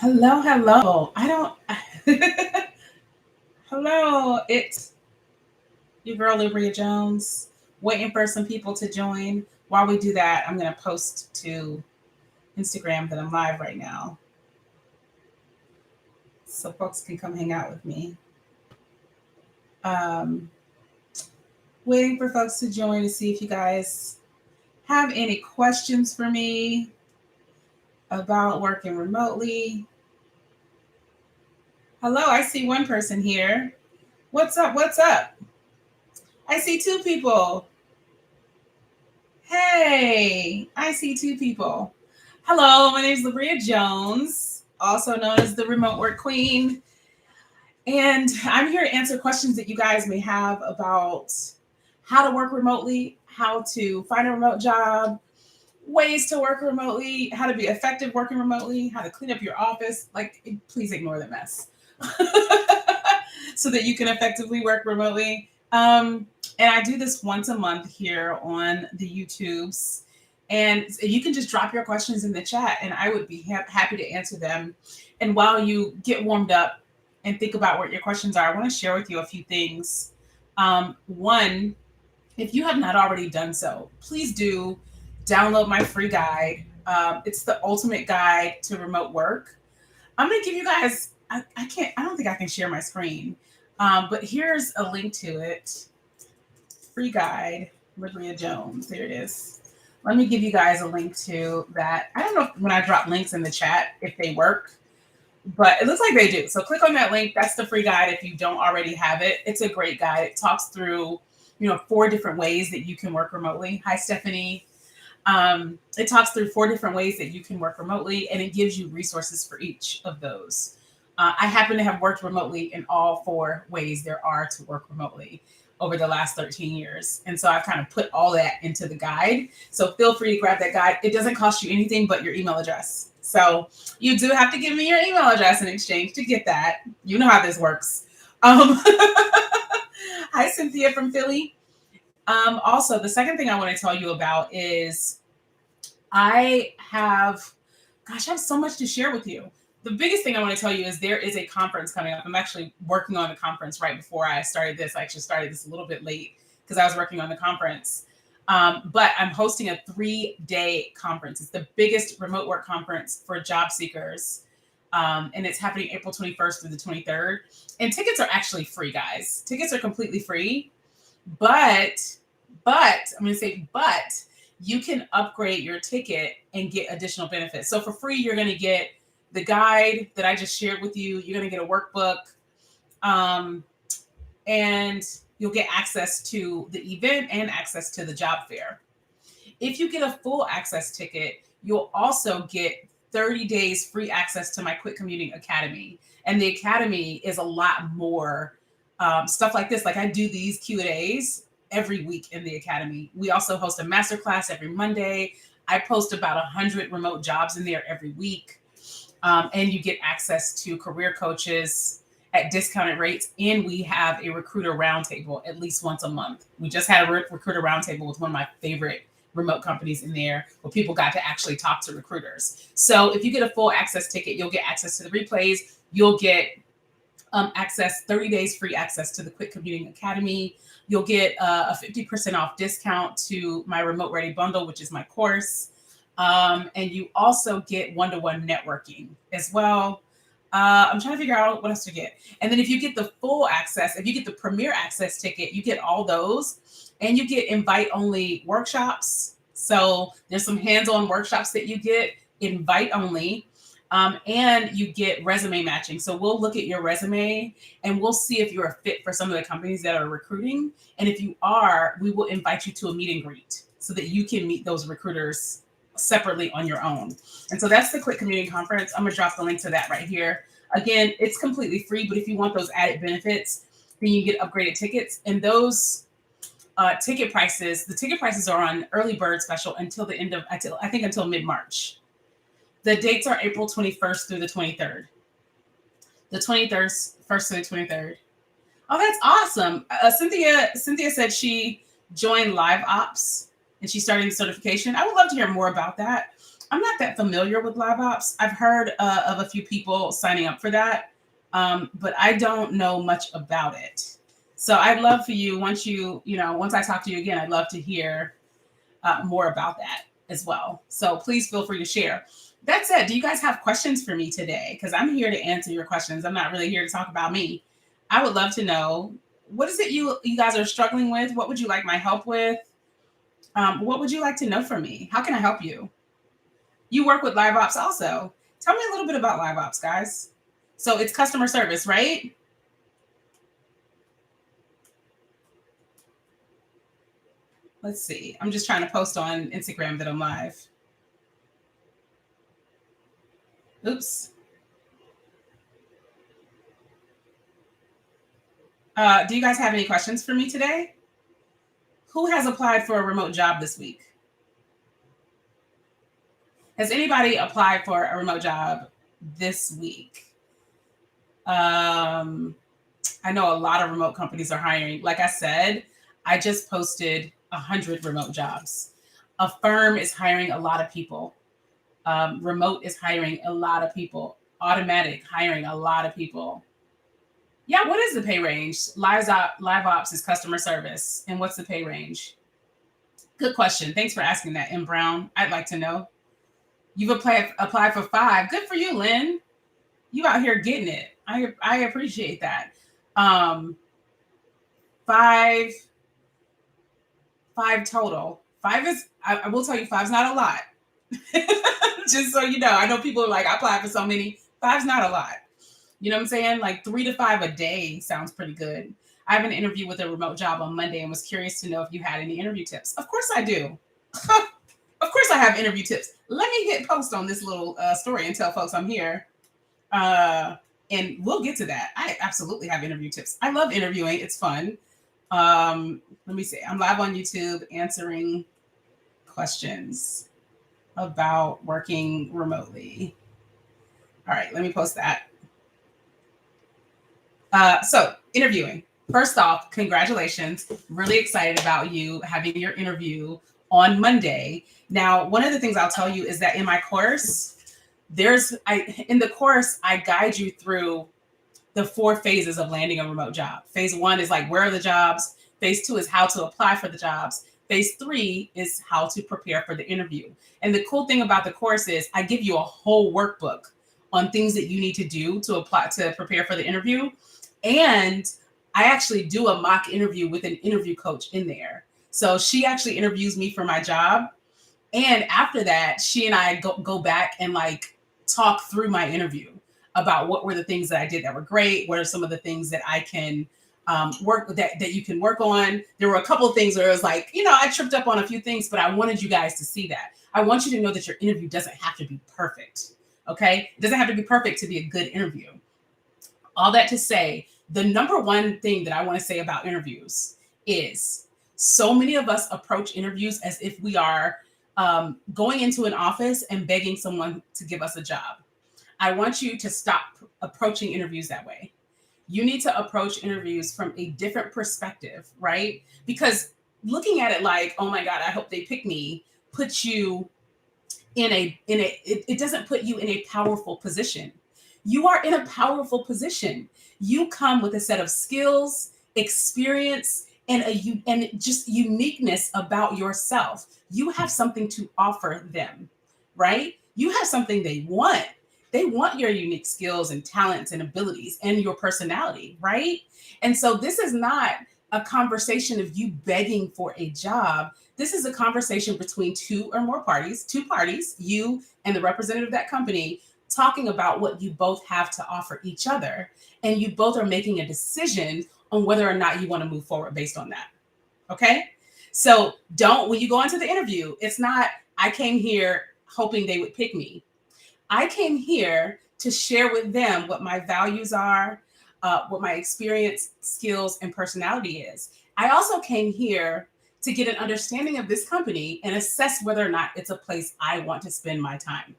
Hello, hello. I don't. Hello, it's your girl Libria Jones. Waiting for some people to join. While we do that, I'm gonna post to Instagram that I'm live right now, so folks can come hang out with me. Um, Waiting for folks to join to see if you guys have any questions for me about working remotely. Hello, I see one person here. What's up? What's up? I see two people. Hey, I see two people. Hello, my name is Libria Jones, also known as the Remote Work Queen. And I'm here to answer questions that you guys may have about how to work remotely, how to find a remote job, ways to work remotely, how to be effective working remotely, how to clean up your office. Like, please ignore the mess so that you can effectively work remotely. And I do this once a month here on the YouTubes. And you can just drop your questions in the chat, and I would be happy to answer them. And while you get warmed up and think about what your questions are, I want to share with you a few things. One, if you have not already done so, please do download my free guide. It's the ultimate guide to remote work. I'm going to give you guys, I don't think I can share my screen, but here's a link to it. Free guide, Libria Jones. There it is. Let me give you guys a link to that. I don't know if when I drop links in the chat if they work, but it looks like they do. So click on that link. That's the free guide if you don't already have it. It's a great guide. It talks through, 4 different ways that you can work remotely. Hi, Stephanie. It talks through 4 different ways that you can work remotely, and it gives you resources for each of those. I happen to have worked remotely in all 4 ways there are to work remotely over the last 13 years. And so I've kind of put all that into the guide. So feel free to grab that guide. It doesn't cost you anything but your email address. So you do have to give me your email address in exchange to get that. You know how this works. Hi, Cynthia from Philly. Also, the second thing I want to tell you about is I have, gosh, I have so much to share with you. The biggest thing I want to tell you is there is a conference coming up. I'm actually working on the conference right before I started this. I actually started this a little bit late because I was working on the conference. But I'm hosting a 3-day conference. It's the biggest remote work conference for job seekers. And it's happening April 21st through the 23rd. And tickets are actually free, guys. Tickets are completely free. But I'm going to say, but you can upgrade your ticket and get additional benefits. So for free, you're going to get the guide that I just shared with you. You're going to get a workbook, and you'll get access to the event and access to the job fair. If you get a full access ticket, you'll also get 30 days free access to my Quick Commuting Academy. And the Academy is a lot more stuff like this. Like I do these Q&As every week in the Academy. We also host a masterclass every Monday. I post about 100 remote jobs in there every week. And you get access to career coaches at discounted rates. And we have a recruiter roundtable at least once a month. We just had a recruiter roundtable with one of my favorite remote companies in there where people got to actually talk to recruiters. So if you get a full access ticket, you'll get access to the replays. You'll get access, 30 days free access to the Quick Commuting Academy. You'll get a 50% off discount to my Remote Ready Bundle, which is my course. And you also get one-to-one networking as well. I'm trying to figure out what else to get. And then if you get the full access, if you get the Premier Access ticket, you get all those. And you get invite-only workshops. So there's some hands-on workshops that you get invite-only. And you get resume matching. So we'll look at your resume and we'll see if you're a fit for some of the companies that are recruiting. And if you are, we will invite you to a meet and greet so that you can meet those recruiters separately on your own. And so that's the Quick Commuting Conference. I'm going to drop the link to that right here. Again, it's completely free, but if you want those added benefits, then you get upgraded tickets. And those the ticket prices are on early bird special until until mid-March. The dates are April 21st through the 23rd. The 23rd, 1st to the 23rd. Oh, that's awesome. Cynthia said she joined Live Ops and she's starting the certification. I would love to hear more about that. I'm not that familiar with live ops. I've heard of a few people signing up for that, but I don't know much about it. So I'd love for you once I talk to you again, I'd love to hear more about that as well. So please feel free to share. That said, do you guys have questions for me today? Because I'm here to answer your questions. I'm not really here to talk about me. I would love to know, what is it you guys are struggling with? What would you like my help with? What would you like to know from me? How can I help you? You work with live ops also. Tell me a little bit about live ops, guys. So it's customer service, right? Let's see. I'm just trying to post on Instagram that I'm live. Oops. Do you guys have any questions for me today? Who has applied for a remote job this week? Has anybody applied for a remote job this week? I know a lot of remote companies are hiring. Like I said, I just posted 100 remote jobs. A firm is hiring a lot of people. Remote is hiring a lot of people. Automatic hiring a lot of people. Yeah, what is the pay range? Live ops is customer service. And what's the pay range? Good question. Thanks for asking that, M. Brown. I'd like to know. You've applied for 5. Good for you, Lynn. You out here getting it. I appreciate that. 5 total. 5 is, I will tell you, 5's not a lot. Just so you know, I know people are like, I applied for so many. 5's not a lot. You know what I'm saying? Like 3 to 5 a day sounds pretty good. I have an interview with a remote job on Monday and was curious to know if you had any interview tips. Of course I do. Of course I have interview tips. Let me hit post on this little story and tell folks I'm here. And we'll get to that. I absolutely have interview tips. I love interviewing. It's fun. Let me see. I'm live on YouTube answering questions about working remotely. All right, let me post that. So interviewing. First off, congratulations. Really excited about you having your interview on Monday. Now, one of the things I'll tell you is that in my course, in the course, I guide you through the 4 phases of landing a remote job. Phase 1 is like, where are the jobs? Phase 2 is how to apply for the jobs. Phase 3 is how to prepare for the interview. And the cool thing about the course is I give you a whole workbook on things that you need to do to prepare for the interview. And I actually do a mock interview with an interview coach in there. So she actually interviews me for my job. And after that, she and I go back and like talk through my interview about what were the things that I did that were great. What are some of the things that I can that you can work on. There were a couple of things where it was like, I tripped up on a few things, but I wanted you guys to see that. I want you to know that your interview doesn't have to be perfect. Okay. It doesn't have to be perfect to be a good interview. All that to say, the number one thing that I want to say about interviews is so many of us approach interviews as if we are going into an office and begging someone to give us a job. I want you to stop approaching interviews that way. You need to approach interviews from a different perspective, right? Because looking at it like, oh my God, I hope they pick me, puts you it doesn't put you in a powerful position. You are in a powerful position. You come with a set of skills, experience, and just uniqueness about yourself. You have something to offer them, right? You have something they want. They want your unique skills and talents and abilities and your personality, right? And so this is not a conversation of you begging for a job. This is a conversation between two parties, you and the representative of that company, talking about what you both have to offer each other. And you both are making a decision on whether or not you want to move forward based on that. Okay? So when you go into the interview, it's not, I came here hoping they would pick me. I came here to share with them what my values are, what my experience, skills, and personality is. I also came here to get an understanding of this company and assess whether or not it's a place I want to spend my time,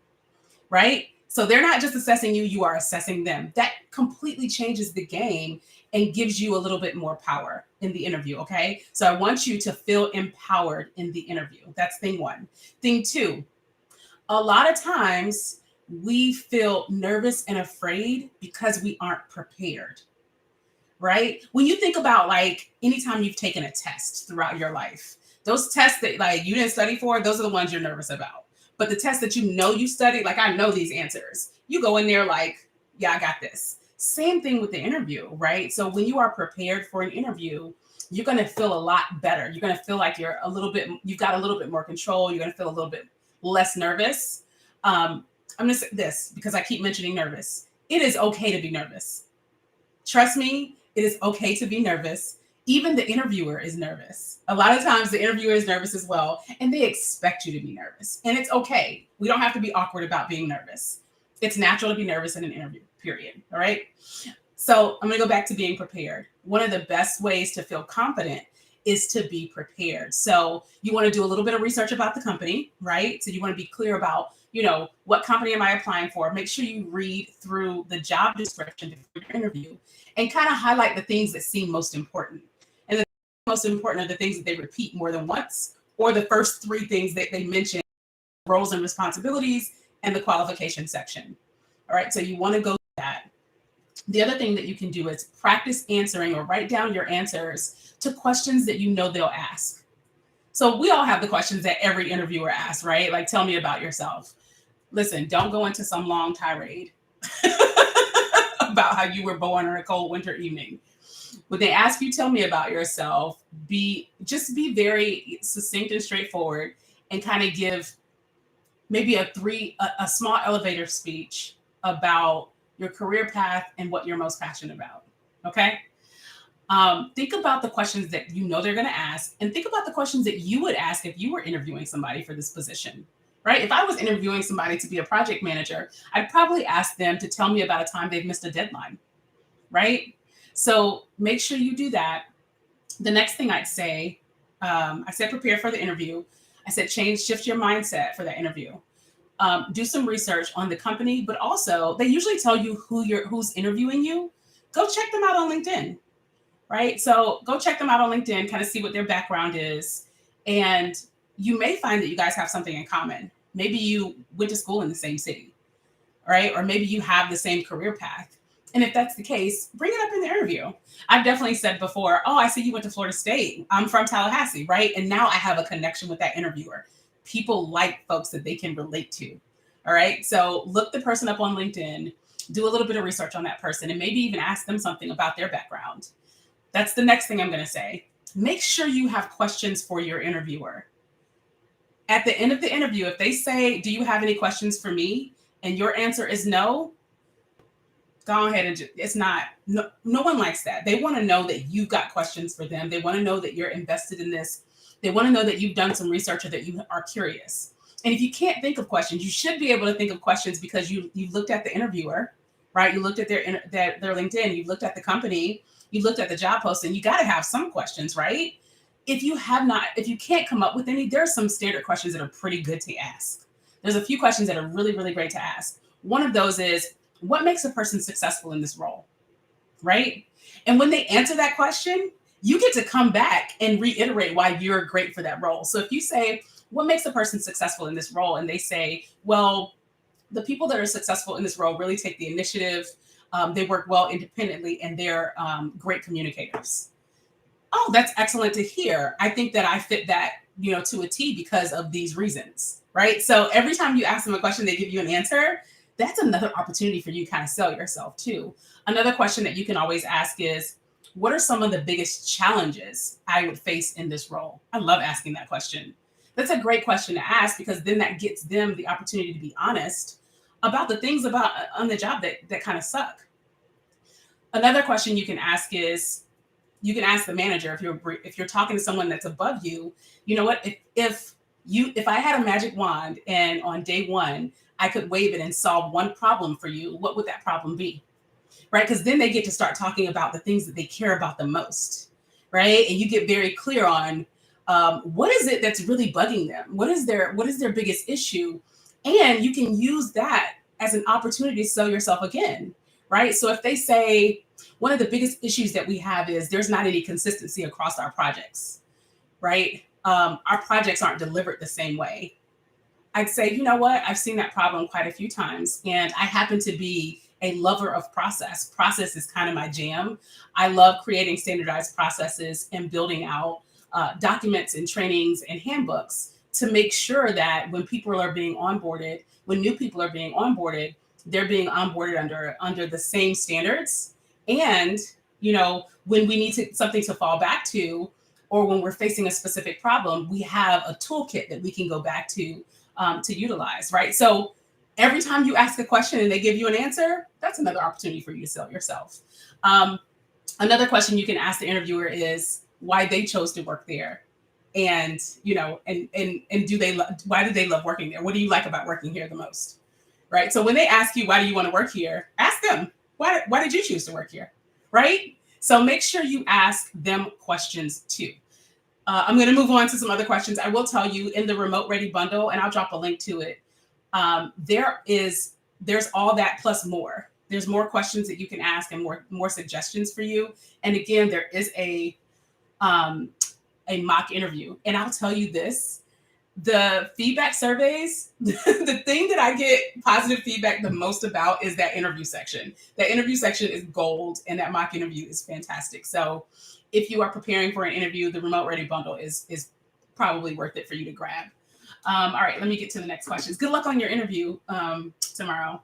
right? So they're not just assessing you, you are assessing them. That completely changes the game and gives you a little bit more power in the interview, okay? So I want you to feel empowered in the interview. That's thing one. Thing two, A lot of times we feel nervous and afraid because we aren't prepared, right? When you think about like anytime you've taken a test throughout your life, those tests that like you didn't study for, those are the ones you're nervous about. But the tests that you know you studied, like I know these answers. You go in there like, yeah, I got this. Same thing with the interview, right? So when you are prepared for an interview, you're going to feel a lot better. You're going to feel like you've got a little bit more control. You're going to feel a little bit less nervous. I'm going to say this because I keep mentioning nervous. It is okay to be nervous. Trust me, it is okay to be nervous. Even the interviewer is nervous. A lot of times the interviewer is nervous as well, and they expect you to be nervous. And it's okay. We don't have to be awkward about being nervous. It's natural to be nervous in an interview, period. All right. So I'm going to go back to being prepared. One of the best ways to feel confident is to be prepared. So you want to do a little bit of research about the company, right? So you want to be clear about, what company am I applying for? Make sure you read through the job description before your interview and kind of highlight the things that seem most important. And the most important are the things that they repeat more than once, or the first three things that they mention: roles and responsibilities and the qualification section. All right, so you want to go through that. The other thing that you can do is practice answering or write down your answers to questions that you know they'll ask. So we all have the questions that every interviewer asks, right? Like, tell me about yourself. Listen, don't go into some long tirade about how you were born on a cold winter evening. When they ask you, tell me about yourself, be very succinct and straightforward, and kind of give maybe a small elevator speech about your career path and what you're most passionate about. Okay. Think about the questions that you know they're going to ask, and think about the questions that you would ask if you were interviewing somebody for this position, right? If I was interviewing somebody to be a project manager, I'd probably ask them to tell me about a time they've missed a deadline, right? So make sure you do that. The next thing I'd say, I said prepare for the interview. I said shift your mindset for that interview. Do some research on the company, but also they usually tell you who's interviewing you. Go check them out on LinkedIn, right? So go check them out on LinkedIn, kind of see what their background is. And you may find that you guys have something in common. Maybe you went to school in the same city, right? Or maybe you have the same career path. And if that's the case, bring it up in the interview. I've definitely said before, oh, I see you went to Florida State. I'm from Tallahassee, right? And now I have a connection with that interviewer. People like folks that they can relate to. All right. So look the person up on LinkedIn, do a little bit of research on that person, and maybe even ask them something about their background. That's the next thing I'm going to say. Make sure you have questions for your interviewer. At the end of the interview, if they say, do you have any questions for me? And your answer is no, go ahead and it's not, no one likes that. They want to know that you've got questions for them. They want to know that you're invested in this. They want to know that you've done some research or that you are curious. And if you can't think of questions, you should be able to think of questions because you've looked at the interviewer, right? You looked at their LinkedIn, you looked at the company, you looked at the job post, and you got to have some questions, right? If you can't come up with any, there's some standard questions that are pretty good to ask. There's a few questions that are really, really great to ask. One of those is, what makes a person successful in this role, right? And when they answer that question, you get to come back and reiterate why you're great for that role. So if you say, what makes a person successful in this role? And they say, well, the people that are successful in this role really take the initiative. They work well independently, and they're great communicators. Oh, that's excellent to hear. I think that I fit that, to a T because of these reasons, right? So every time you ask them a question, they give you an answer. That's another opportunity for you to kind of sell yourself too. Another question that you can always ask is, what are some of the biggest challenges I would face in this role? I love asking that question. That's a great question to ask because then that gets them the opportunity to be honest about the things about on the job that kind of suck. Another question you can ask is, you can ask the manager if you're talking to someone that's above you, you know what, if I had a magic wand and on day one, I could wave it and solve one problem for you, what would that problem be? Right? Because then they get to start talking about the things that they care about the most, right? And you get very clear on what is it that's really bugging them? What is their biggest issue? And you can use that as an opportunity to sell yourself again, right? So if they say, one of the biggest issues that we have is there's not any consistency across our projects, right? Our projects aren't delivered the same way. I'd say, you know what? I've seen that problem quite a few times, and I happen to be a lover of process. Process is kind of my jam. I love creating standardized processes and building out documents and trainings and handbooks to make sure that when people are being onboarded, when new people are being onboarded, they're being onboarded under the same standards. And when we need something to fall back to, or when we're facing a specific problem, we have a toolkit that we can go back to utilize, right? So every time you ask a question and they give you an answer, that's another opportunity for you to sell yourself. Another question you can ask the interviewer is why they chose to work there, and why do they love working there? What do you like about working here the most, right? So when they ask you why do you want to work here, ask them why did you choose to work here, right? So make sure you ask them questions too. I'm going to move on to some other questions. I will tell you in the Remote Ready bundle, and I'll drop a link to it. There's all that plus more. There's more questions that you can ask and more suggestions for you. And again, there is a mock interview. And I'll tell you this, the feedback surveys, the thing that I get positive feedback the most about is that interview section. That interview section is gold, and that mock interview is fantastic. So if you are preparing for an interview, the Remote Ready bundle is probably worth it for you to grab. All right, let me get to the next questions. Good luck on your interview tomorrow.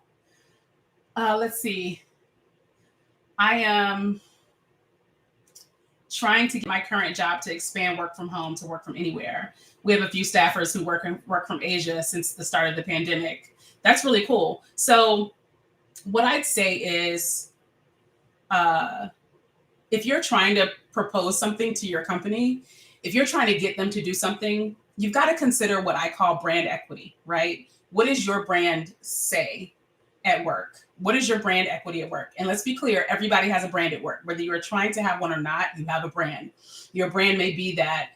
Let's see. I am trying to get my current job to expand work from home to work from anywhere. We have a few staffers who work from Asia since the start of the pandemic. That's really cool. So what I'd say is, if you're trying to propose something to your company, if you're trying to get them to do something, you've got to consider what I call brand equity, right? What does your brand say at work? What is your brand equity at work? And let's be clear, everybody has a brand at work. Whether you're trying to have one or not, you have a brand. Your brand may be that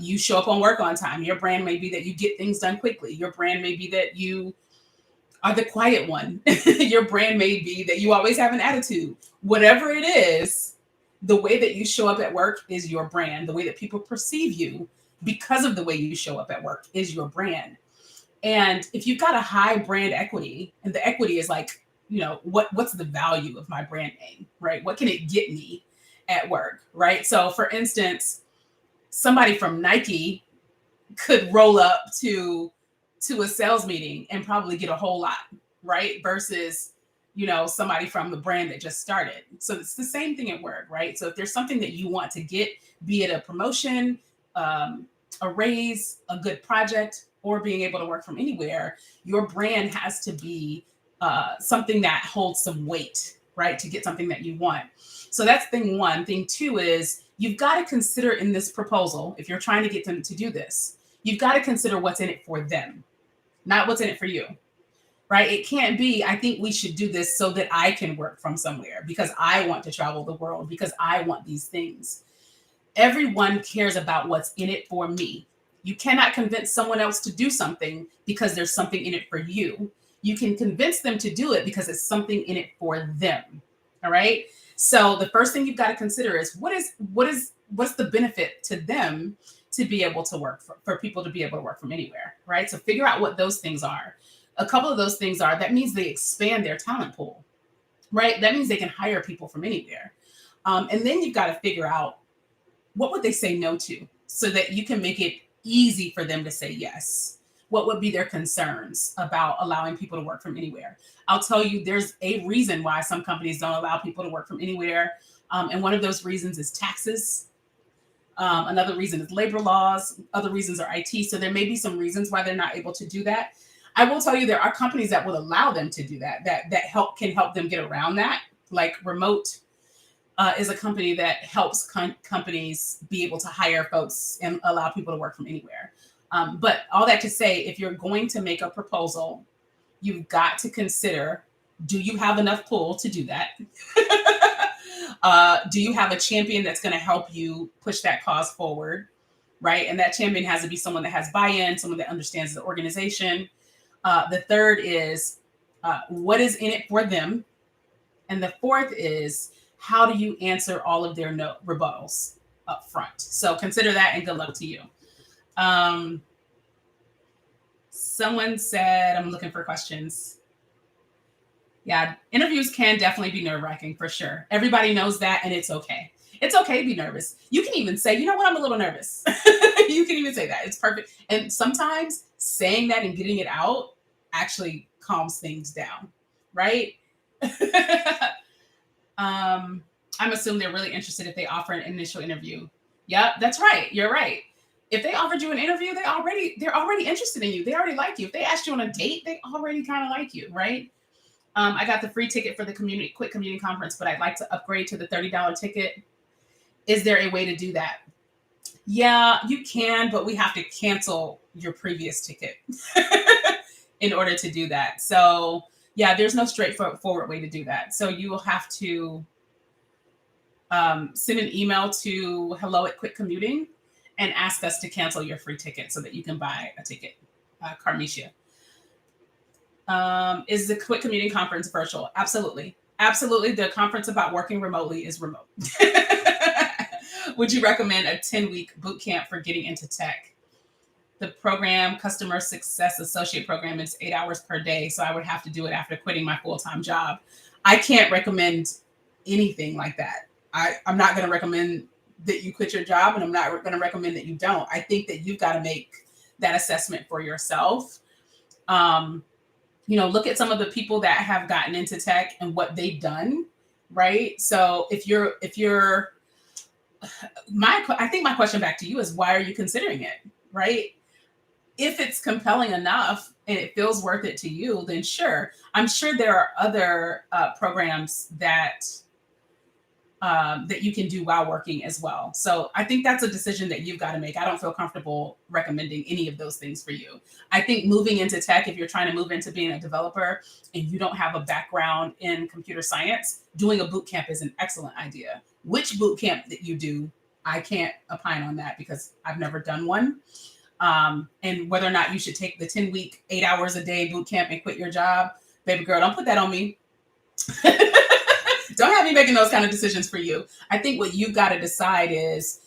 you show up on work on time. Your brand may be that you get things done quickly. Your brand may be that you are the quiet one. Your brand may be that you always have an attitude. Whatever it is, the way that you show up at work is your brand. The way that people perceive you because of the way you show up at work is your brand. And if you've got a high brand equity, and the equity is like, what's the value of my brand name, right? What can it get me at work, right? So for instance, somebody from Nike could roll up to a sales meeting and probably get a whole lot, right? Versus, somebody from the brand that just started. So it's the same thing at work, right? So if there's something that you want to get, be it a promotion, a raise, a good project, or being able to work from anywhere, your brand has to be something that holds some weight, right? To get something that you want. So that's thing one. Thing two is you've got to consider in this proposal, if you're trying to get them to do this, you've got to consider what's in it for them, not what's in it for you, right? It can't be, I think we should do this so that I can work from somewhere because I want to travel the world, because I want these things. Everyone cares about what's in it for me. You cannot convince someone else to do something because there's something in it for you. You can convince them to do it because it's something in it for them. All right. So the first thing you've got to consider is what's the benefit to them to be able to work for people to be able to work from anywhere. Right. So figure out what those things are. A couple of those things are, that means they expand their talent pool, right? That means they can hire people from anywhere. And then you've got to figure out what would they say no to so that you can make it easy for them to say yes. What would be their concerns about allowing people to work from anywhere? I'll tell you, there's a reason why some companies don't allow people to work from anywhere. And one of those reasons is taxes. Another reason is labor laws. Other reasons are IT. So there may be some reasons why they're not able to do that. I will tell you, there are companies that will allow them to do that can help them get around that. Like Remote is a company that helps companies be able to hire folks and allow people to work from anywhere. But all that to say, if you're going to make a proposal, you've got to consider, do you have enough pull to do that? Do you have a champion that's going to help you push that cause forward, right? And that champion has to be someone that has buy-in, someone that understands the organization. The third is, what is in it for them? And the fourth is, how do you answer all of their rebuttals up front? So consider that, and good luck to you. Someone said, I'm looking for questions. Yeah, interviews can definitely be nerve-wracking for sure. Everybody knows that, and it's okay. It's okay to be nervous. You can even say, you know what, I'm a little nervous. You can even say that. It's perfect. And sometimes saying that and getting it out actually calms things down, right? I'm assuming they're really interested if they offer an initial interview. Yep, that's right. You're right. If they offered you an interview, they're already interested in you. They already like you. If they asked you on a date, they already kind of like you, right? I got the free ticket for the quick commuting conference, but I'd like to upgrade to the $30 ticket. Is there a way to do that? Yeah, you can, but we have to cancel your previous ticket in order to do that. So yeah, there's no straightforward way to do that. So you will have to send an email to hello@quitcommuting and ask us to cancel your free ticket so that you can buy a ticket. Carmesia. Is the Quit Commuting Conference virtual? Absolutely. Absolutely. The conference about working remotely is remote. Would you recommend a 10-week boot camp for getting into tech? The program, Customer Success Associate Program, is 8 hours per day. So I would have to do it after quitting my full-time job. I can't recommend anything like that. I'm not going to recommend that you quit your job, and I'm not going to recommend that you don't. I think that you've got to make that assessment for yourself. Look at some of the people that have gotten into tech and what they've done, right? So I think my question back to you is, why are you considering it, right? If it's compelling enough and it feels worth it to you, then sure. I'm sure there are other programs that you can do while working as well. So I think that's a decision that you've got to make. I don't feel comfortable recommending any of those things for you. I think moving into tech, if you're trying to move into being a developer and you don't have a background in computer science, doing a boot camp is an excellent idea. Which boot camp that you do, I can't opine on that because I've never done one. And whether or not you should take the 10-week, 8 hours a day boot camp and quit your job, baby girl, don't put that on me. Don't have me making those kind of decisions for you. I think what you've got to decide is,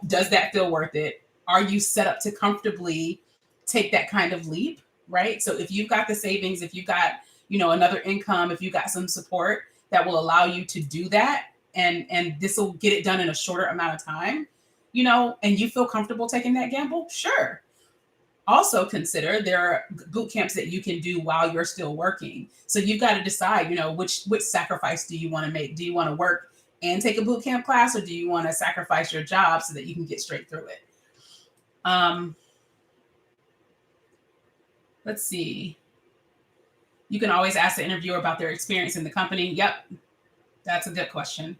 does that feel worth it? Are you set up to comfortably take that kind of leap, right? So if you've got the savings, if you've got, another income, if you've got some support that will allow you to do that, and this will get it done in a shorter amount of time, and you feel comfortable taking that gamble, sure. Also consider there are boot camps that you can do while you're still working. So you've got to decide, which sacrifice do you want to make? Do you want to work and take a boot camp class, or do you want to sacrifice your job so that you can get straight through it? Let's see. You can always ask the interviewer about their experience in the company. Yep, that's a good question.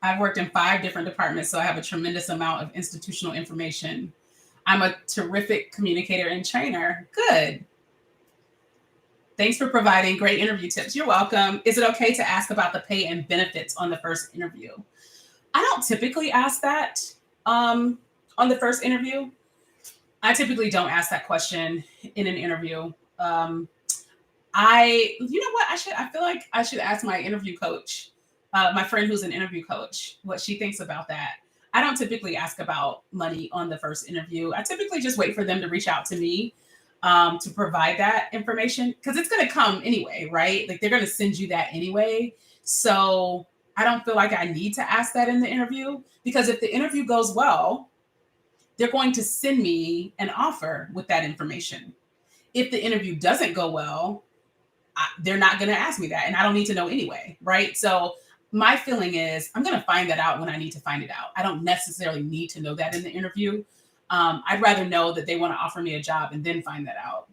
I've worked in 5 different departments, so I have a tremendous amount of institutional information. I'm a terrific communicator and trainer. Good. Thanks for providing great interview tips. You're welcome. Is it okay to ask about the pay and benefits on the first interview? I don't typically ask that on the first interview. I typically don't ask that question in an interview. You know what? I feel like I should ask my interview coach, my friend who's an interview coach, what she thinks about that. I don't typically ask about money on the first interview. I typically just wait for them to reach out to me to provide that information, because it's going to come anyway, right? Like, they're going to send you that anyway. So I don't feel like I need to ask that in the interview, because if the interview goes well, they're going to send me an offer with that information. If the interview doesn't go well, they're not going to ask me that, and I don't need to know anyway, right? So my feeling is I'm going to find that out when I need to find it out. I don't necessarily need to know that in the interview. I'd rather know that they want to offer me a job and then find that out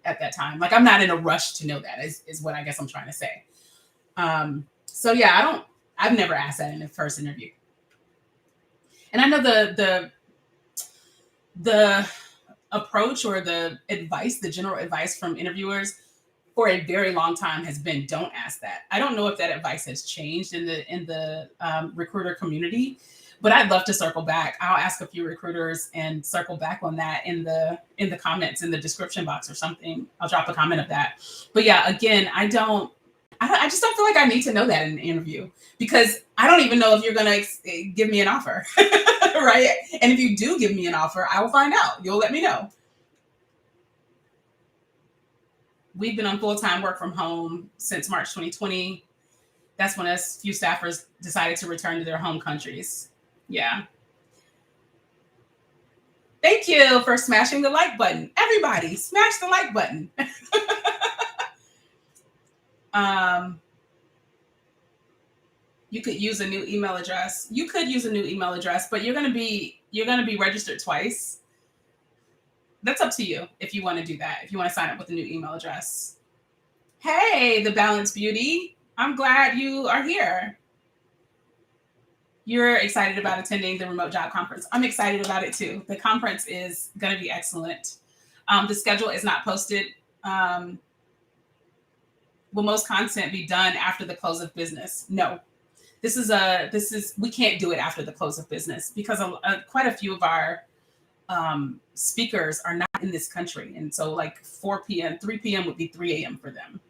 at that time. Like, I'm not in a rush to know that is what I guess I'm trying to say. So yeah, I've never asked that in the first interview. And I know the approach or the advice, the general advice from interviewers for a very long time has been, don't ask that. I don't know if that advice has changed in the recruiter community, but I'd love to circle back. I'll ask a few recruiters and circle back on that in the comments, in the description box or something. I'll drop a comment of that. But yeah, again, I just don't feel like I need to know that in an interview, because I don't even know if you're going to give me an offer, right? And if you do give me an offer, I will find out. You'll let me know. we've been on full-time work from home since March 2020. That's when a few staffers decided to return to their home countries. Yeah. Thank you for smashing the like button. Everybody, smash the like button. You could use a new email address. You could use a new email address, but you're gonna be registered twice. That's up to you if you want to do that. If you want to sign up with a new email address. Hey, the Balanced Beauty. I'm glad you are here. You're excited about attending the remote job conference. I'm excited about it too. The conference is going to be excellent. The schedule is not posted. Will most content be done after the close of business? No. We can't do it after the close of business because quite a few of our speakers are not in this country. And so like 4 p.m., 3 p.m. would be 3 a.m. for them.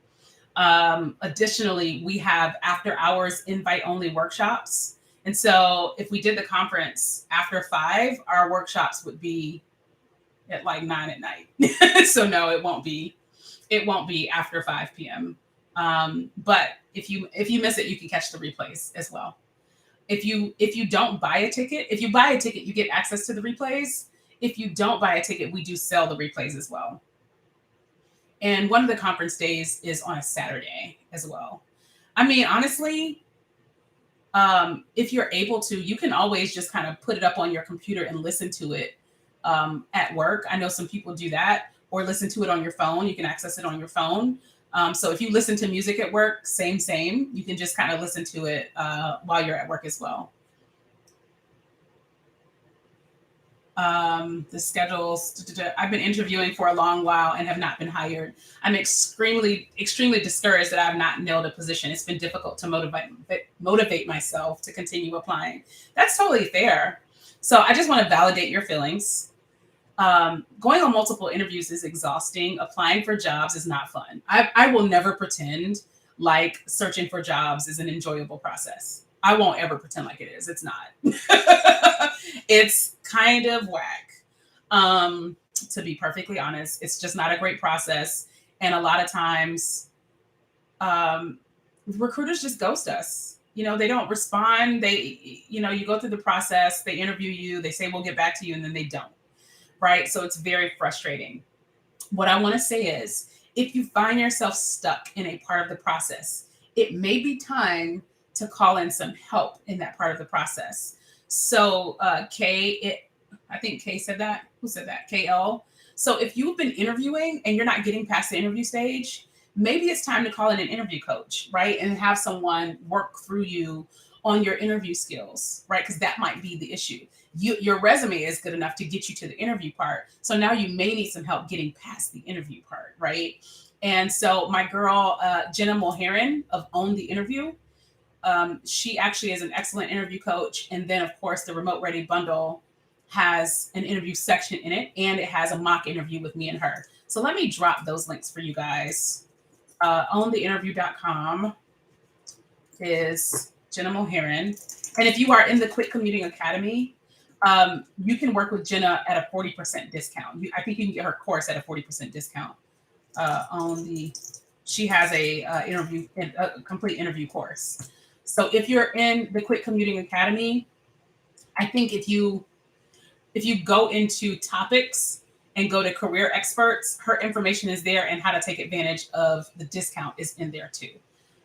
Additionally, we have after hours invite only workshops. And so if we did the conference after 5, our workshops would be at like 9 at night. So no, it won't be after 5 p.m. But if you miss it, you can catch the replays as well. If you don't buy a ticket, if you buy a ticket, you get access to the replays. If you don't buy a ticket, we do sell the replays as well. And one of the conference days is on a Saturday as well. I mean, honestly, if you're able to, you can always just kind of put it up on your computer and listen to it at work. I know some people do that, or listen to it on your phone. You can access it on your phone. So if you listen to music at work, same. You can just kind of listen to it while you're at work as well. The schedules. I've been interviewing for a long while and have not been hired. I'm extremely discouraged that I've not nailed a position. It's been difficult to motivate myself to continue applying. That's totally fair. So I just want to validate your feelings. Going on multiple interviews is exhausting. Applying for jobs is not fun. I will never pretend like searching for jobs is an enjoyable process. I won't ever pretend like it is. It's not. It's kind of whack. To be perfectly honest, it's just not a great process. And a lot of times, recruiters just ghost us. They don't respond. You go through the process, they interview you, they say, we'll get back to you, and then they don't. Right? So it's very frustrating. What I want to say is, if you find yourself stuck in a part of the process, it may be time to call in some help in that part of the process. So I think Kay said that. Who said that? KL. So if you've been interviewing and you're not getting past the interview stage, maybe it's time to call in an interview coach, right? And have someone work through you on your interview skills, right? Because that might be the issue. Your resume is good enough to get you to the interview part. So now you may need some help getting past the interview part, right? And so my girl, Jenna Mulheron of Own the Interview, she actually is an excellent interview coach. And then, of course, the Remote Ready Bundle has an interview section in it, and it has a mock interview with me and her. So let me drop those links for you guys. Owntheinterview.com is Jenna Mulheron. And if you are in the Quit Commuting Academy, you can work with Jenna at a 40% discount. I think you can get her course at a 40% discount. She has a complete interview course. So if you're in the Quit Commuting Academy, I think if you go into topics and go to career experts, her information is there, and how to take advantage of the discount is in there too.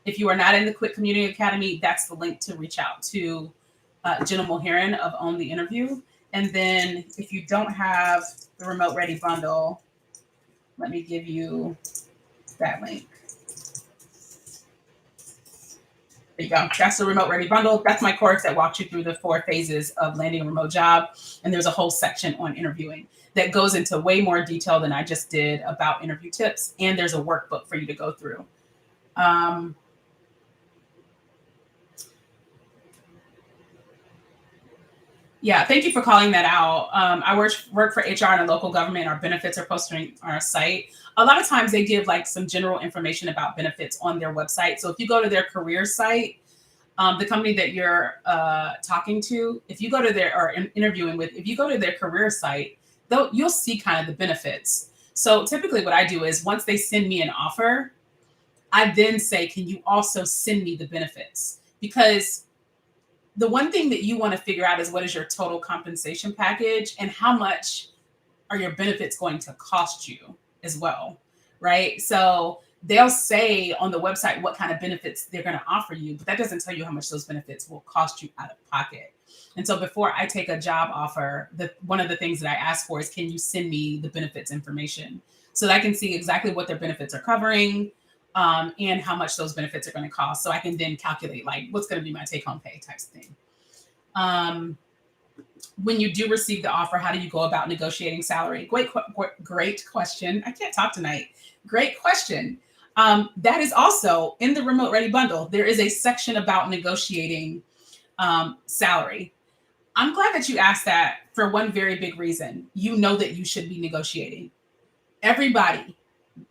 If you are not in the Quit Commuting Academy, that's the link to reach out to Jenna Mulheron of Own the Interview. And then if you don't have the Remote Ready Bundle, let me give you that link. There you go. That's the Remote Ready Bundle. That's my course that walks you through the 4 phases of landing a remote job. And there's a whole section on interviewing that goes into way more detail than I just did about interview tips. And there's a workbook for you to go through. Yeah, thank you for calling that out. I work for HR in a local government. Our benefits are posted on our site. A lot of times they give like some general information about benefits on their website. So if you go to their career site, the company that you're talking to, if you go to their, or interviewing with, if you go to their career site, you'll see kind of the benefits. So typically what I do is once they send me an offer, I then say, can you also send me the benefits? Because the one thing that you want to figure out is what is your total compensation package and how much are your benefits going to cost you as well, right? So they'll say on the website what kind of benefits they're going to offer you, but that doesn't tell you how much those benefits will cost you out of pocket. And so before I take a job offer, one of the things that I ask for is, can you send me the benefits information so that I can see exactly what their benefits are covering, and how much those benefits are going to cost, so I can then calculate like what's going to be my take home pay type of thing. When you do receive the offer, how do you go about negotiating salary? Great question. I can't talk tonight. Great question. That is also in the Remote Ready bundle. There is a section about negotiating salary. I'm glad that you asked that for one very big reason. You know that you should be negotiating. Everybody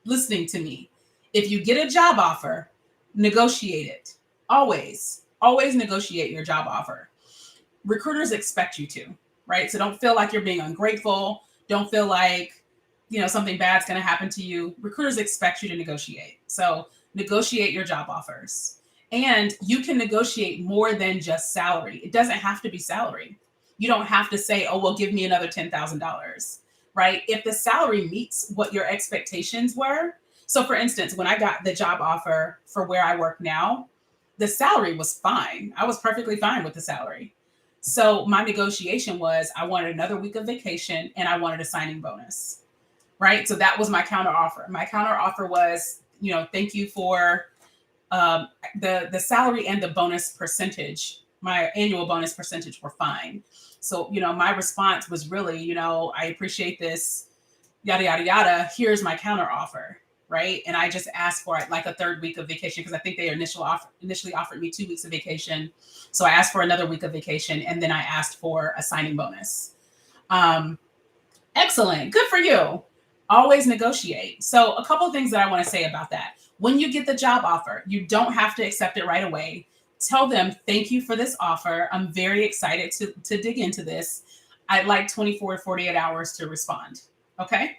listening to me, if you get a job offer, negotiate it. Always negotiate your job offer. Recruiters expect you to, right? So don't feel like you're being ungrateful. Don't feel like, something bad's going to happen to you. Recruiters expect you to negotiate. So negotiate your job offers. And you can negotiate more than just salary. It doesn't have to be salary. You don't have to say, oh, well, give me another $10,000, right? If the salary meets what your expectations were. So for instance, when I got the job offer for where I work now, the salary was fine. I was perfectly fine with the salary. So my negotiation was, I wanted another week of vacation and I wanted a signing bonus, right? So that was my counter offer. My counter offer was, thank you for the salary and the bonus percentage. My annual bonus percentage were fine. So, my response was really, I appreciate this, yada, yada, yada. Here's my counter offer. Right. And I just asked for like a third week of vacation because I think they initially offered me 2 weeks of vacation. So I asked for another week of vacation and then I asked for a signing bonus. Excellent. Good for you. Always negotiate. So a couple of things that I want to say about that. When you get the job offer, you don't have to accept it right away. Tell them, thank you for this offer. I'm very excited to dig into this. I'd like 24 to 48 hours to respond. Okay.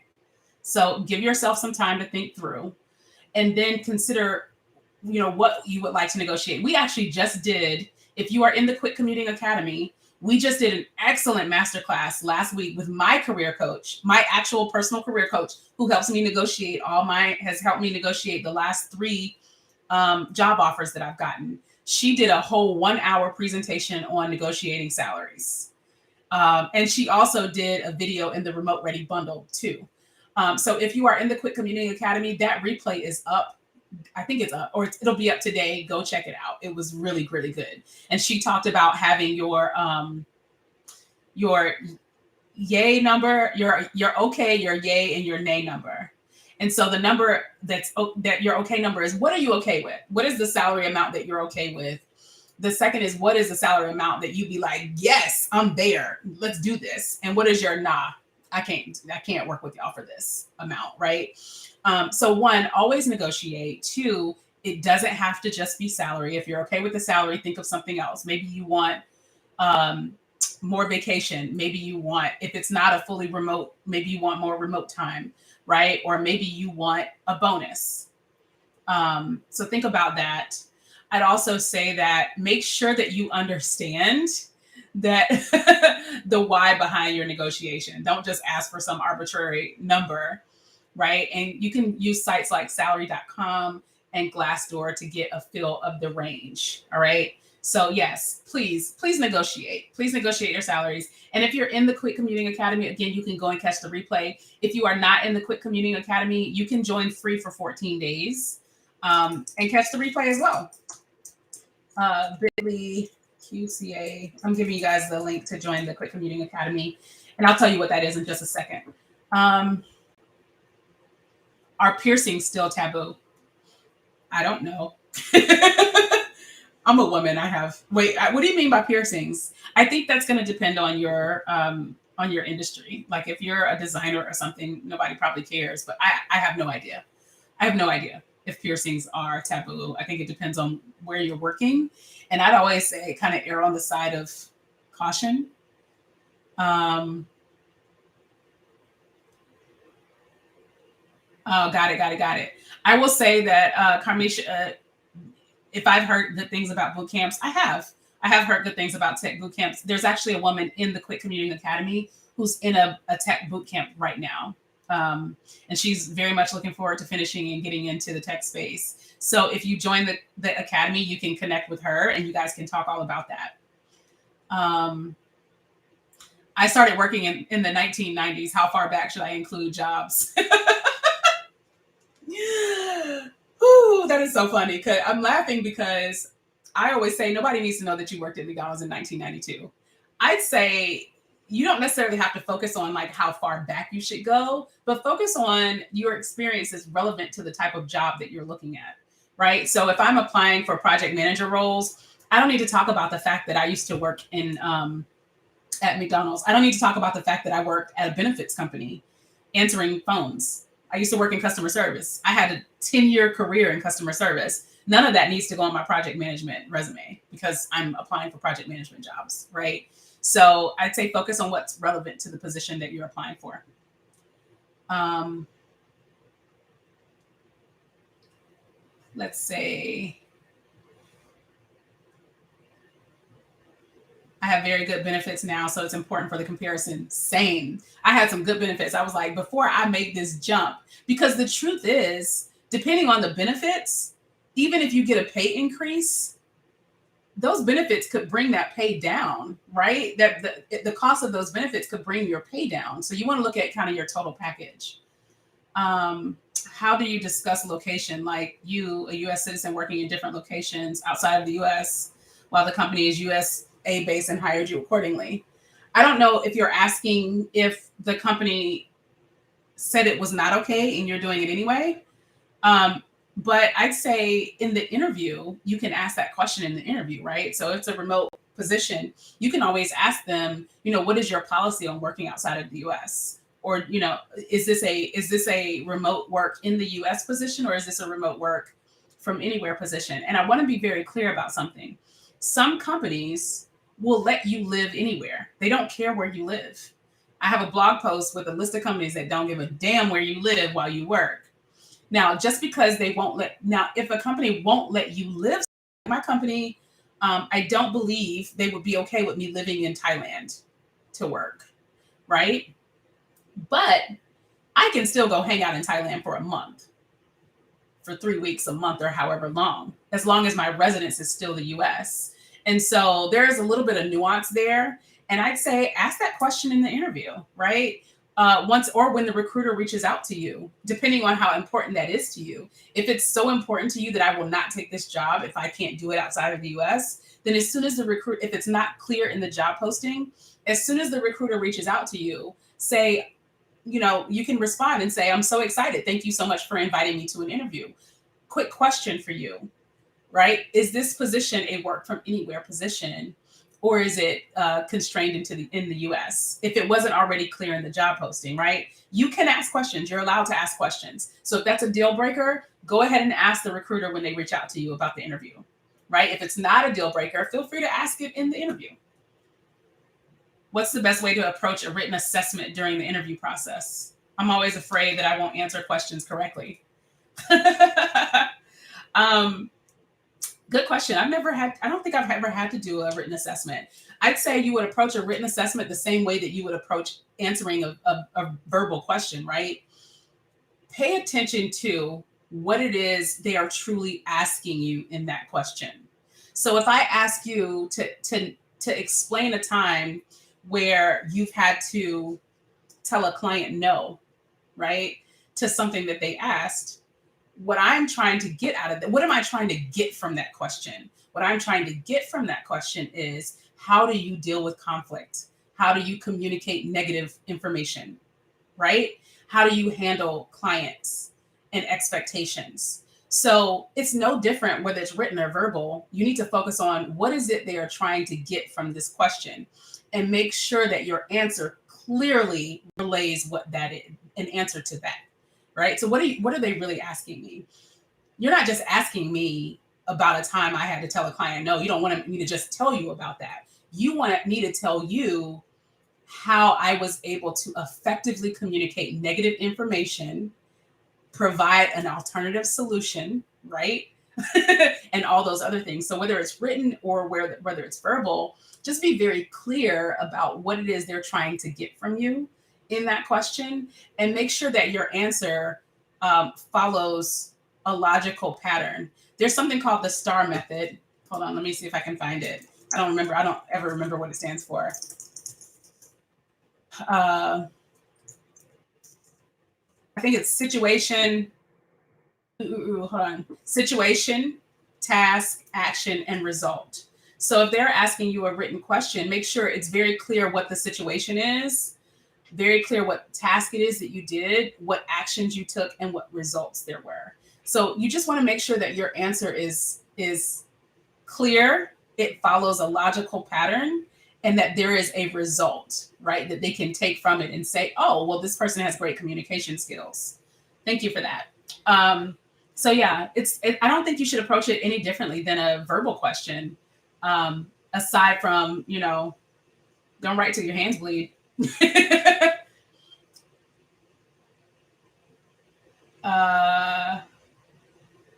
So give yourself some time to think through and then consider, what you would like to negotiate. We actually just did, if you are in the Quit Commuting Academy, we just did an excellent masterclass last week with my career coach, my actual personal career coach, who has helped me negotiate the last 3 job offers that I've gotten. She did a whole 1-hour presentation on negotiating salaries. And she also did a video in the Remote Ready bundle too. So if you are in the Quit Commuting Academy, that replay is up. I think it's up, or it'll be up today. Go check it out. It was really, really good. And she talked about having your yay number, your okay, your yay, and your nay number. And so the number that your okay number is, what are you okay with? What is the salary amount that you're okay with? The second is, what is the salary amount that you'd be like, yes, I'm there. Let's do this. And what is your nah? I can't work with y'all for this amount, right? So 1, always negotiate. 2, it doesn't have to just be salary. If you're okay with the salary, think of something else. Maybe you want more vacation. Maybe you want, if it's not a fully remote, maybe you want more remote time, right? Or maybe you want a bonus. So think about that. I'd also say that make sure that you understand that the why behind your negotiation. Don't just ask for some arbitrary number, right? And you can use sites like salary.com and Glassdoor to get a feel of the range. All right. So yes, please negotiate. Please negotiate your salaries. And if you're in the Quit Commuting Academy, again, you can go and catch the replay. If you are not in the Quit Commuting Academy, you can join free for 14 days and catch the replay as well. Bit.ly QCA. I'm giving you guys the link to join the Quit Commuting Academy, and I'll tell you what that is in just a second. Are piercings still taboo? I don't know. I'm a woman. What do you mean by piercings? I think that's going to depend on your industry. Like if you're a designer or something, nobody probably cares, but I have no idea. I have no idea if piercings are taboo. I think it depends on where you're working. And I'd always say kind of err on the side of caution. Oh, got it. I will say that, Carmisha, if I've heard good things about boot camps, I have. I have heard good things about tech boot camps. There's actually a woman in the Quick Commuting Academy who's in a tech boot camp right now. And she's very much looking forward to finishing and getting into the tech space. So if you join the academy, you can connect with her and you guys can talk all about that. I started working in the 1990s. How far back should I include jobs? Ooh, that is so funny. Cause I'm laughing because I always say nobody needs to know that you worked at McDonald's in 1992. I'd say you don't necessarily have to focus on like how far back you should go, but focus on your experiences relevant to the type of job that you're looking at, right? So if I'm applying for project manager roles, I don't need to talk about the fact that I used to work in at McDonald's. I don't need to talk about the fact that I worked at a benefits company answering phones. I used to work in customer service. I had a 10-year career in customer service. None of that needs to go on my project management resume because I'm applying for project management jobs, right? So I'd say focus on what's relevant to the position that you're applying for. Let's say I have very good benefits now, so it's important for the comparison. Same. I had some good benefits. I was like, before I make this jump, because the truth is, depending on the benefits, even if you get a pay increase, those benefits could bring that pay down, right? That the cost of those benefits could bring your pay down. So you want to look at kind of your total package. How do you discuss location? Like you, a U.S. citizen working in different locations outside of the U.S., while the company is USA based and hired you accordingly. I don't know if you're asking if the company said it was not okay and you're doing it anyway. But I'd say in the interview, you can ask that question in the interview, right? So if it's a remote position, you can always ask them, what is your policy on working outside of the US? Or, is this a remote work in the US position, or is this a remote work from anywhere position? And I want to be very clear about something. Some companies will let you live anywhere. They don't care where you live. I have a blog post with a list of companies that don't give a damn where you live while you work. Now, just because if a company won't let you live, my company, I don't believe they would be okay with me living in Thailand to work, right? But I can still go hang out in Thailand for a month, for 3 weeks, a month, or however long as my residence is still the US. And so there's a little bit of nuance there. And I'd say ask that question in the interview, right? Once or when the recruiter reaches out to you, depending on how important that is to you. If it's so important to you that I will not take this job if I can't do it outside of the US, then as soon as if it's not clear in the job posting, as soon as the recruiter reaches out to you, say, you can respond and say, I'm so excited. Thank you so much for inviting me to an interview. Quick question for you, right? Is this position a work from anywhere position? Or is it constrained in the US? If it wasn't already clear in the job posting, right? You can ask questions. You're allowed to ask questions. So if that's a deal breaker, go ahead and ask the recruiter when they reach out to you about the interview, right? If it's not a deal breaker, feel free to ask it in the interview. What's the best way to approach a written assessment during the interview process? I'm always afraid that I won't answer questions correctly. Good question. I don't think I've ever had to do a written assessment. I'd say you would approach a written assessment the same way that you would approach answering a verbal question, right? Pay attention to what it is they are truly asking you in that question. So if I ask you to explain a time where you've had to tell a client no, right, to something that they asked, what I'm trying to get out of that, what am I trying to get from that question? What I'm trying to get from that question is, how do you deal with conflict? How do you communicate negative information, right? How do you handle clients and expectations? So it's no different whether it's written or verbal. You need to focus on what is it they are trying to get from this question and make sure that your answer clearly relays what that is, an answer to that. Right. So what are they really asking me? You're not just asking me about a time I had to tell a client no. You don't want me to just tell you about that. You want me to tell you how I was able to effectively communicate negative information provide an alternative solution, right? And all those other things. So whether it's written or whether it's verbal, just be very clear about what it is they're trying to get from you in that question, and make sure that your answer follows a logical pattern. There's something called the STAR method. Hold on, let me see if I can find it. I don't remember. I don't ever remember what it stands for. Uh, I think it's situation. Hold on. Situation, task, action, and result. So if they're asking you a written question, make sure it's very clear what the situation is, very clear what task it is that you did, what actions you took, and what results there were. So you just want to make sure that your answer is clear, it follows a logical pattern, and that there is a result, right? That they can take from it and say, oh, well, this person has great communication skills. Thank you for that. So yeah, I don't think you should approach it any differently than a verbal question, aside from, don't write till your hands bleed.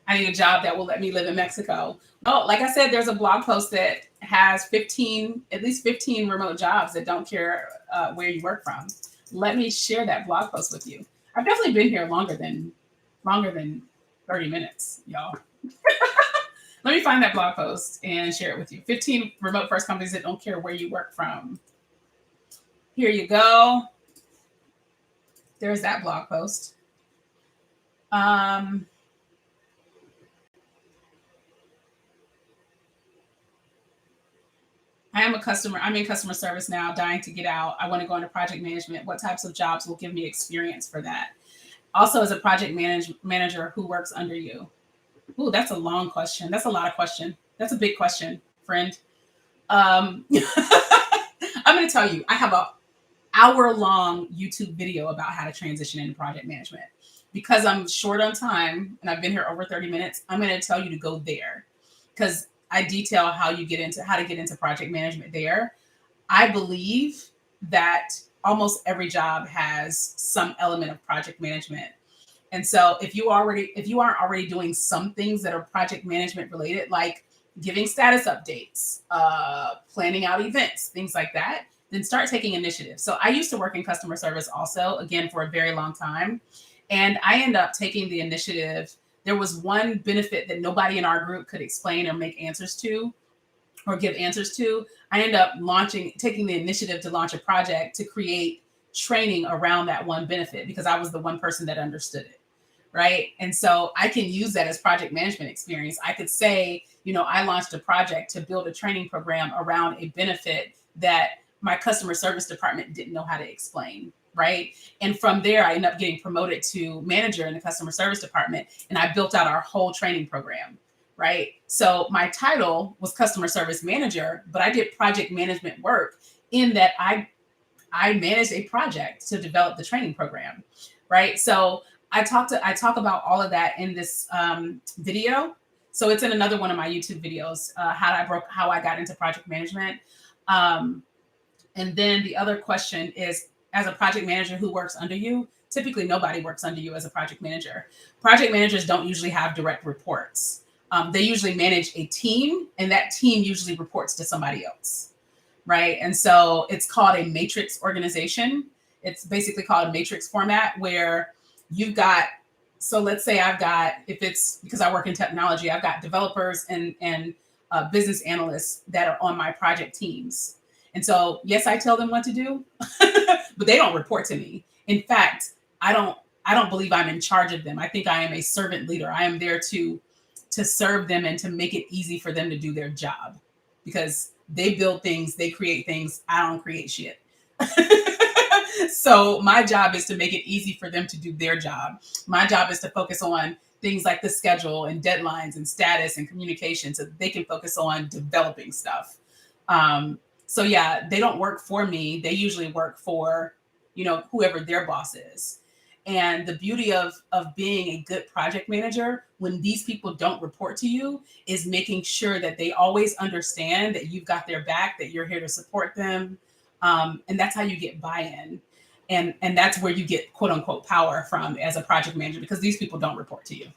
I need a job that will let me live in Mexico. Oh, like I said, there's a blog post that has at least 15 remote jobs that don't care where you work from. Let me share that blog post with you. I've definitely been here longer than 30 minutes, y'all. Let me find that blog post and share it with you. 15 remote first companies that don't care where you work from. Here you go. There's that blog post. I'm in customer service now, dying to get out. I want to go into project management. What types of jobs will give me experience for that? Also, as a project manager, who works under you? Ooh, that's a long question. That's a lot of question. That's a big question, friend. I'm going to tell you, I have a hour-long YouTube video about how to transition into project management. Because I'm short on time and I've been here over 30 minutes, I'm going to tell you to go there, because I detail how to get into project management there. I believe that almost every job has some element of project management. And so if you aren't already doing some things that are project management related, like giving status updates, planning out events, things like that, then start taking initiative. So I used to work in customer service also, again, for a very long time. And I ended up taking the initiative. There was one benefit that nobody in our group could explain or make answers to or give answers to. I ended up taking the initiative to launch a project to create training around that one benefit, because I was the one person that understood it. Right. And so I can use that as project management experience. I could say, I launched a project to build a training program around a benefit that my customer service department didn't know how to explain. Right. And from there, I ended up getting promoted to manager in the customer service department. And I built out our whole training program. Right. So my title was customer service manager, but I did project management work in that I managed a project to develop the training program. Right. So I talk about all of that in this video. So it's in another one of my YouTube videos, how I got into project management. And then the other question is, as a project manager, who works under you? Typically, nobody works under you as a project manager. Project managers don't usually have direct reports. They usually manage a team, and that team usually reports to somebody else, right? And so it's called a matrix organization. It's basically called a matrix format, where you've got, so let's say if it's because I work in technology, I've got developers and business analysts that are on my project teams. And so, yes, I tell them what to do, but they don't report to me. In fact, I don't believe I'm in charge of them. I think I am a servant leader. I am there to serve them and to make it easy for them to do their job, because they build things, they create things. I don't create shit. So my job is to make it easy for them to do their job. My job is to focus on things like the schedule and deadlines and status and communication, so they can focus on developing stuff. So yeah, they don't work for me. They usually work for, whoever their boss is. And the beauty of being a good project manager, when these people don't report to you, is making sure that they always understand that you've got their back, that you're here to support them. And that's how you get buy-in. And that's where you get quote unquote power from as a project manager, because these people don't report to you.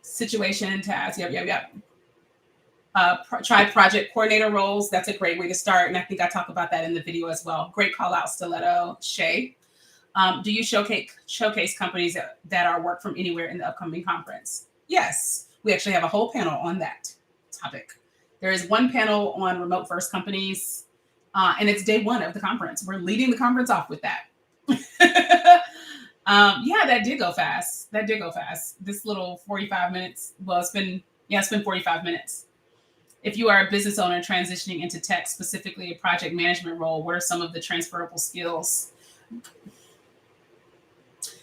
Situation, task, yep. Try project coordinator roles. That's a great way to start. And I think I talk about that in the video as well. Great call out, Stiletto. Shay. Do you showcase companies that are work from anywhere in the upcoming conference? Yes. We actually have a whole panel on that topic. There is one panel on remote first companies, and it's day one of the conference. We're leading the conference off with that. Yeah, that did go fast. This little 45 minutes. Well, it's been 45 minutes. If you are a business owner transitioning into tech, specifically a project management role, what are some of the transferable skills?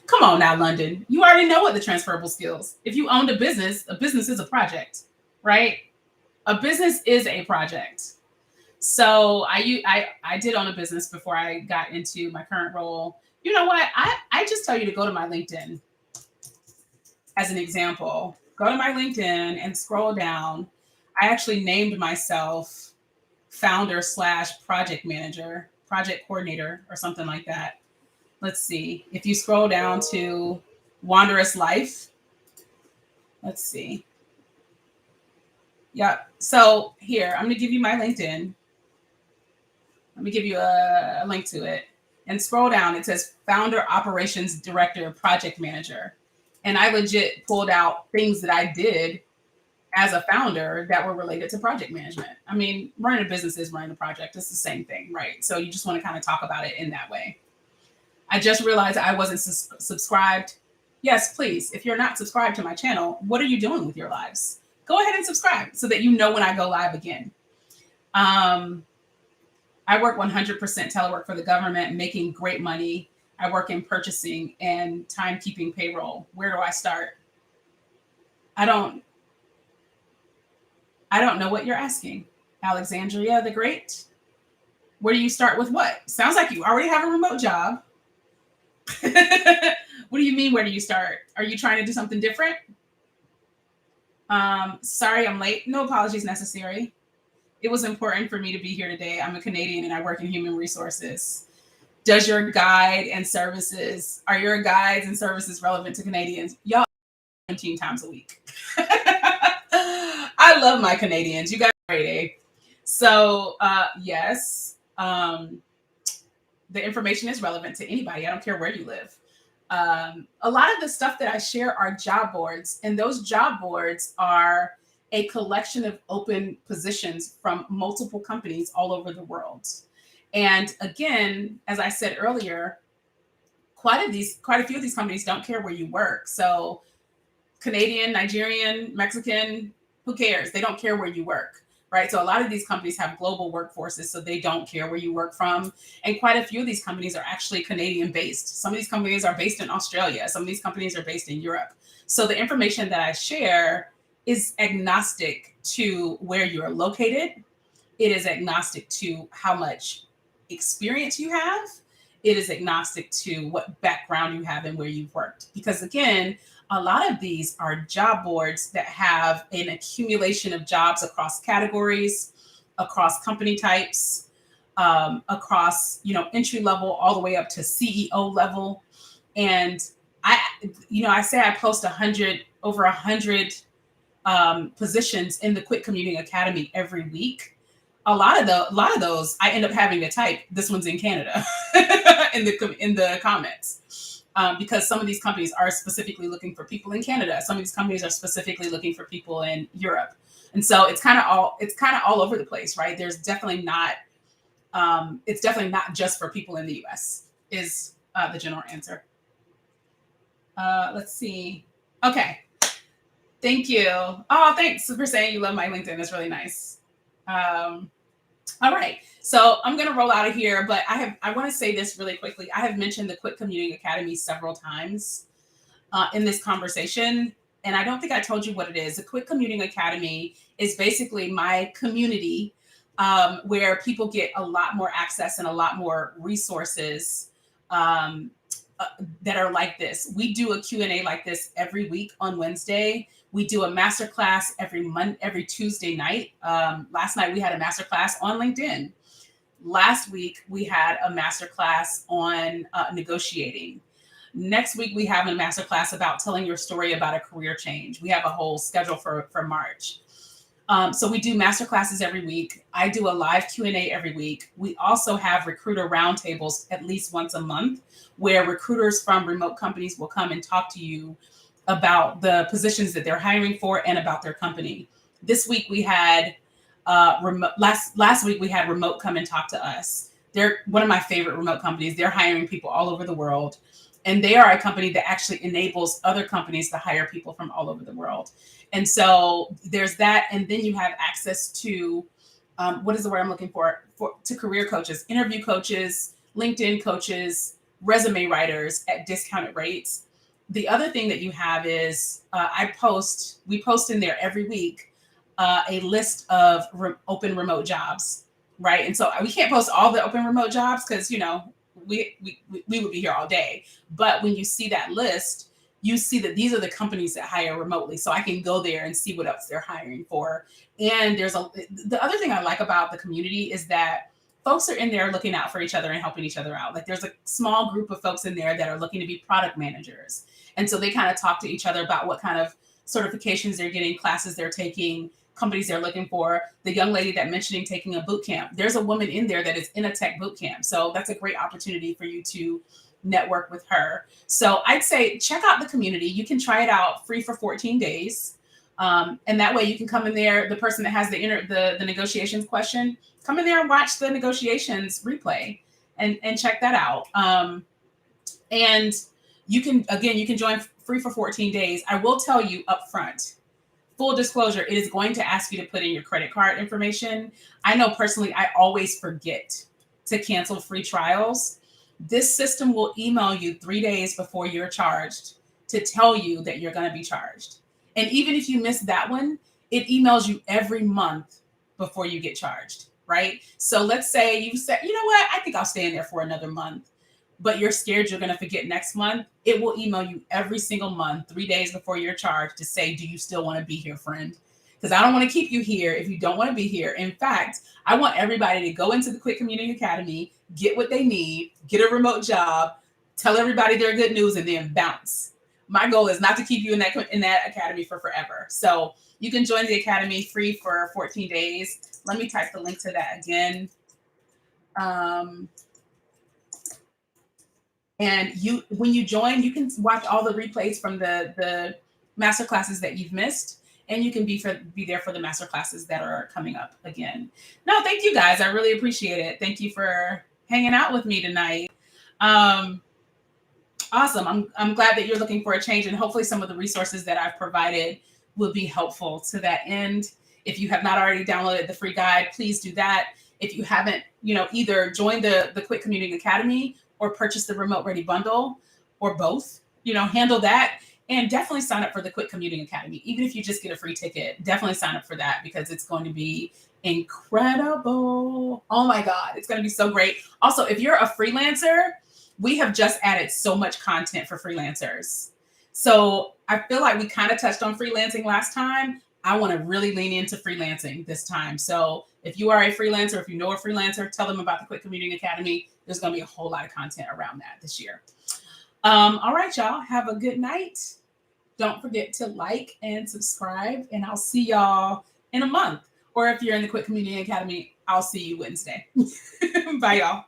Come on now, London. You already know what the transferable skills. If you owned a business is a project, right? A business is a project. So I did own a business before I got into my current role. You know what? I just tell you to go to my LinkedIn as an example. Go to my LinkedIn and scroll down. I actually named myself founder / project manager, project coordinator, or something like that. Let's see. If you scroll down to Wanderous Life, let's see. Yeah. So here, I'm going to give you my LinkedIn. Let me give you a link to it. And scroll down. It says founder, operations director, project manager. And I legit pulled out things that I did as a founder that were related to project management. I mean, running a business is running a project. It's the same thing, right? So you just want to kind of talk about it in that way. I just realized I wasn't subscribed. Yes, please. If you're not subscribed to my channel, what are you doing with your lives? Go ahead and subscribe so that you know when I go live again. I work 100% telework for the government, making great money. I work in purchasing and timekeeping payroll. Where do I start? I don't know what you're asking. Alexandria the Great. Where do you start with what? Sounds like you already have a remote job. What do you mean, where do you start? Are you trying to do something different? Sorry, I'm late. No apologies necessary. It was important for me to be here today. I'm a Canadian and I work in human resources. Are your guides and services relevant to Canadians? Y'all 17 times a week. I love my Canadians. You guys are great, eh? So, yes, the information is relevant to anybody. I don't care where you live. A lot of the stuff that I share are job boards, and those job boards are a collection of open positions from multiple companies all over the world. And again, as I said earlier, quite a few of these companies don't care where you work. So Canadian, Nigerian, Mexican, who cares? They don't care where you work, right? So a lot of these companies have global workforces, so they don't care where you work from. And quite a few of these companies are actually Canadian based. Some of these companies are based in Australia. Some of these companies are based in Europe. So the information that I share is agnostic to where you're located. It is agnostic to how much experience you have. It is agnostic to what background you have and where you've worked. Because again, a lot of these are job boards that have an accumulation of jobs across categories, across company types, across, entry level all the way up to CEO level. And I say I post over 100 positions in the Quick Commuting Academy every week. A lot of those I end up having to type, this one's in Canada in the comments. Because some of these companies are specifically looking for people in Canada. Some of these companies are specifically looking for people in Europe. And so it's kind of all over the place, right? There's definitely not, it's definitely not just for people in the US is the general answer. Let's see. Okay. Thank you. Oh, thanks for saying you love my LinkedIn. That's really nice. All right. So I'm going to roll out of here, but I want to say this really quickly. I have mentioned the Quick Commuting Academy several times in this conversation, and I don't think I told you what it is. The Quick Commuting Academy is basically my community where people get a lot more access and a lot more resources that are like this. We do a Q&A like this every week on Wednesday. We do a masterclass every Tuesday night. Last night we had a masterclass on LinkedIn. Last week we had a masterclass on negotiating. Next week we have a masterclass about telling your story about a career change. We have a whole schedule for March. So we do masterclasses every week. I do a live Q&A every week. We also have recruiter roundtables at least once a month, where recruiters from remote companies will come and talk to you about the positions that they're hiring for and about their company. This week we had last week we had Remote come and talk to us. They're one of my favorite remote companies. They're hiring people all over the world. And they are a company that actually enables other companies to hire people from all over the world. And so there's that. And then you have access to, what is the word I'm looking for? To career coaches, interview coaches, LinkedIn coaches, resume writers at discounted rates. The other thing that you have is we post in there every week a list of open remote jobs, right? And so we can't post all the open remote jobs because, we would be here all day. But when you see that list, you see that these are the companies that hire remotely. So I can go there and see what else they're hiring for. And the other thing I like about the community is that folks are in there looking out for each other and helping each other out. Like there's a small group of folks in there that are looking to be product managers. And so they kind of talk to each other about what kind of certifications they're getting, classes they're taking, companies they're looking for. The young lady that mentioning taking a boot camp, there's a woman in there that is in a tech boot camp. So that's a great opportunity for you to network with her. So I'd say check out the community. You can try it out free for 14 days. And that way you can come in there. The person that has the negotiations question, come in there and watch the negotiations replay and check that out. And you can join free for 14 days. I will tell you up front, full disclosure, it is going to ask you to put in your credit card information. I know personally, I always forget to cancel free trials. This system will email you 3 days before you're charged to tell you that you're going to be charged. And even if you miss that one, it emails you every month before you get charged, right? So let's say you said, you know what, I think I'll stay in there for another month, but you're scared you're going to forget next month. It will email you every single month, 3 days before you're charged, to say, do you still want to be here, friend? Because I don't want to keep you here if you don't want to be here. In fact, I want everybody to go into the Quick Commuting Academy, get what they need, get a remote job, tell everybody their good news, and then bounce. My goal is not to keep you in that academy for forever. So you can join the academy free for 14 days. Let me type the link to that again. And when you join, you can watch all the replays from the master classes that you've missed, and you can be there for the master classes that are coming up again. No, thank you guys. I really appreciate it. Thank you for hanging out with me tonight. Awesome. I'm glad that you're looking for a change, and hopefully some of the resources that I've provided will be helpful to that end. If you have not already downloaded the free guide, please do that. If you haven't, either join the Quick Commuting Academy or purchase the Remote Ready bundle, or both, handle that. And definitely sign up for the Quick Commuting Academy. Even if you just get a free ticket, definitely sign up for that, because it's going to be incredible. Oh my God, it's going to be so great. Also, if you're a freelancer, we have just added so much content for freelancers. So I feel like we kind of touched on freelancing last time. I want to really lean into freelancing this time. So if you are a freelancer, if you know a freelancer, tell them about the Quick Commuting Academy. There's going to be a whole lot of content around that this year. All right, y'all. Have a good night. Don't forget to like and subscribe, and I'll see y'all in a month. Or if you're in the Quick Commuting Academy, I'll see you Wednesday. Bye, y'all.